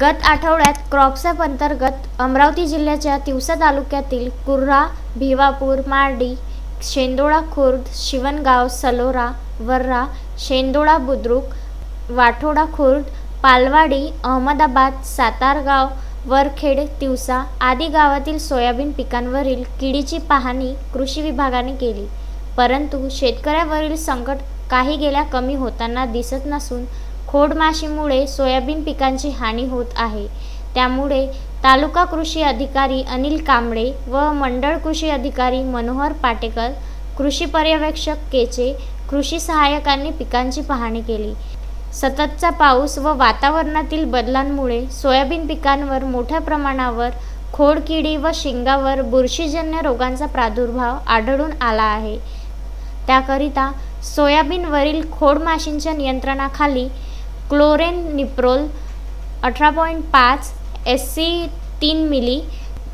गत आठवड्यात क्रॉपसॅप अंतर्गत अमरावती जिल्ह्याच्या तिवसा तालुक्यातील कुर्रा, भिवापूर, मार्डी, शेंदोळा खुर्द, शिवणगाव, सलोरा, वर्रा, शेंदोळा बुद्रुक, वाठोडा खुर्द, पालवाडी, अहमदाबाद, सातारगाव, वरखेड, तिवसा आदी गावातील सोयाबीन पिकांवरील किडीची पाहणी कृषी विभागाने केली, परंतु शेतकऱ्यावरील संकट काही गेल्या कमी होताना दिसत नसून खोडमाशीमुळे सोयाबीन पिकांची हानी होत आहे। त्यामुळे तालुका कृषी अधिकारी अनिल कांबळे व मंडळ कृषी अधिकारी मनोहर पाटेकर, कृषी पर्यवेक्षक केचे, कृषी सहाय्यकांनी पिकांची पाहणी केली। सततचा पाऊस व वातावरणातील बदलांमुळे सोयाबीन पिकांवर मोठ्या प्रमाणावर खोडकिडी व शिंगावर बुरशीजन्य रोगांचा प्रादुर्भाव आढळून आला आहे। त्याकरिता सोयाबीनवरील खोडमाशींच्या नियंत्रणाखाली क्लोरेनिप्रोल 18.5 SC 3 मिली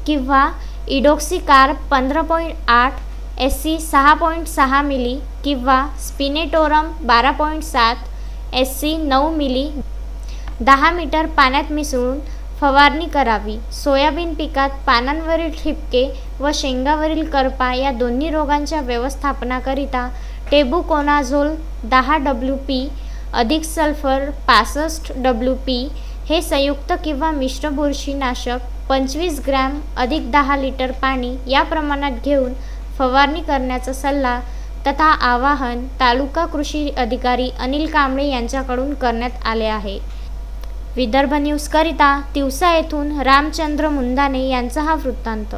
किंवा इडोक्सिकार्ब 15.8 SC 6.6 मिली किंवा स्पिनेटोरम 12.7 SC 9 मिली 10 मीटर पाण्यात मिसळून फवारणी करावी। सोयाबीन पिकात पानांवरील ठिपके व शेंगावरील करपा या दोन्ही रोगांच्या व्यवस्थापनाकरिता टेबुकोनाझोल 10 WP अधिक सल्फर 65 WP हे संयुक्त किंवा मिश्र बुरशीनाशक 25 ग्रॅम अधिक 10 लिटर पाणी या प्रमाणात घेऊन फवारणी करण्याचा सल्ला तथा आवाहन तालुका कृषी अधिकारी अनिल कांबळे यांच्याकडून करण्यात आले आहे। विदर्भ न्यूज करिता तिवसा येथून रामचंद्र मुंदाने यांचा हा वृत्तांत।